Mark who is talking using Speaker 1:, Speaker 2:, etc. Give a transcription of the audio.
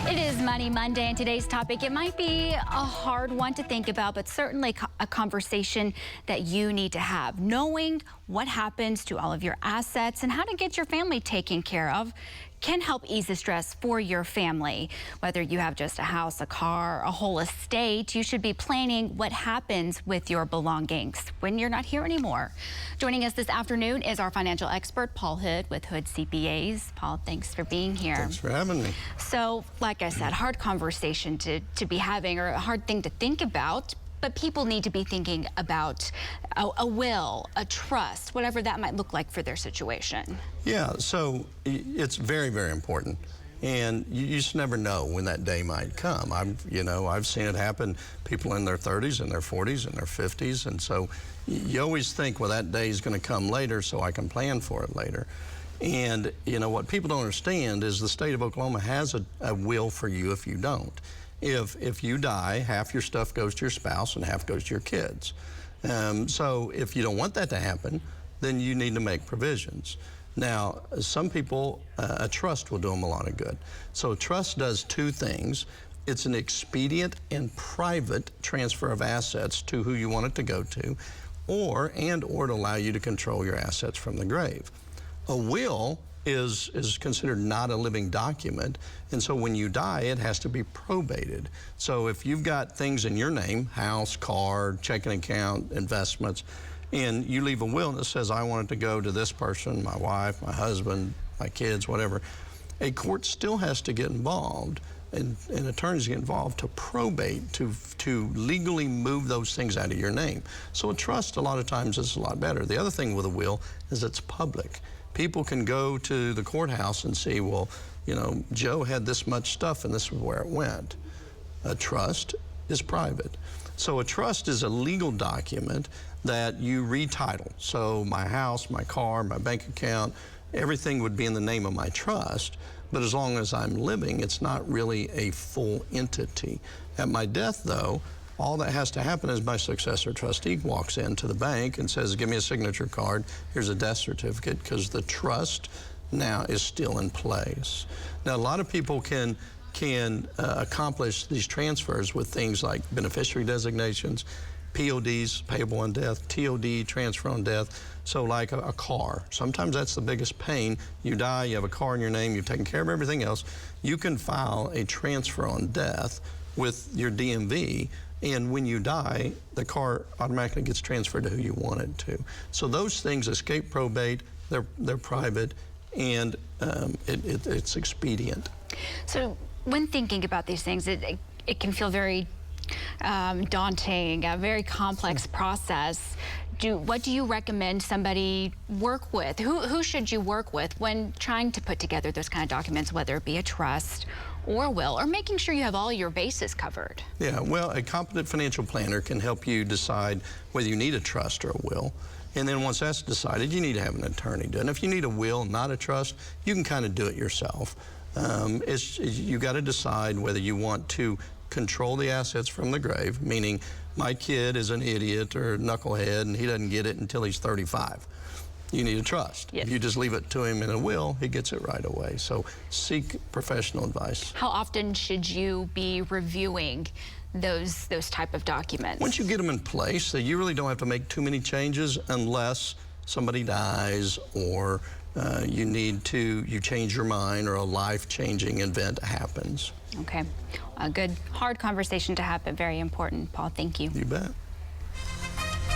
Speaker 1: It is Money Monday, and today's topic, it might be a hard one to think about, but certainly a conversation that you need to have. Knowing what happens to all of your assets and how to get your family taken care of can help ease the stress for your family. Whether you have just a house, a car, a whole estate, you should be planning what happens with your belongings when you're not here anymore. Joining us this afternoon is our financial expert, Paul Hood with Hood CPAs. Paul, thanks for being here.
Speaker 2: Thanks for having me.
Speaker 1: So, like I said, hard conversation to be having, or a hard thing to think about. But people need to be thinking about a will, a trust, whatever that might look like for their situation.
Speaker 2: Yeah, so it's very, very important. And you just never know when that day might come. I've seen it happen, people in their 30s and their 40s and their 50s. And so you always think, well, that day is going to come later so I can plan for it later. And, what people don't understand is the state of Oklahoma has a will for you if you don't. If you die, half your stuff goes to your spouse and half goes to your kids. So if you don't want that to happen, then you need to make provisions. Now, some people, a trust will do them a lot of good. So a trust does two things. It's an expedient and private transfer of assets to who you want it to go to, or to allow you to control your assets from the grave. A will is considered not a living document, and so when you die, it has to be probated. So if you've got things in your name, house, car, checking account, investments, and you leave a will that says, I want it to go to this person, my wife, my husband, my kids, whatever, a court still has to get involved, and attorneys get involved to probate, to legally move those things out of your name. So a trust, a lot of times, is a lot better. The other thing with a will is it's public. People can go to the courthouse and see, well, Joe had this much stuff and this is where it went. A trust is private. So a trust is a legal document that you retitle. So my house, my car, my bank account, everything would be in the name of my trust, but as long as I'm living, it's not really a full entity. At my death, though, all that has to happen is my successor trustee walks into the bank and says, give me a signature card, here's a death certificate, because the trust now is still in place. Now, a lot of people can accomplish these transfers with things like beneficiary designations, PODs, payable on death, TOD, transfer on death. So like a car, sometimes that's the biggest pain. You die, you have a car in your name, you've taken care of everything else. You can file a transfer on death with your DMV, and when you die, the car automatically gets transferred to who you want it to. So those things escape probate, they're private, and it's expedient.
Speaker 1: So when thinking about these things, it can feel very daunting, a very complex process. What do you recommend somebody work with? Who should you work with when trying to put together those kind of documents, whether it be a trust or will, or making sure you have all your bases covered?
Speaker 2: Yeah, well, a competent financial planner can help you decide whether you need a trust or a will. And then once that's decided, you need to have an attorney do it. And if you need a will, not a trust, you can kind of do it yourself. You got to decide whether you want to control the assets from the grave, meaning my kid is an idiot or knucklehead and he doesn't get it until he's 35. You need a trust.
Speaker 1: Yes.
Speaker 2: If you just leave it to him in a will, he gets it right away. So seek professional advice.
Speaker 1: How often should you be reviewing those type of documents?
Speaker 2: Once you get them in place, so you really don't have to make too many changes unless somebody dies or you change your mind or a life-changing event happens.
Speaker 1: Okay, a good, hard conversation to have, but very important. Paul, thank you.
Speaker 2: You bet.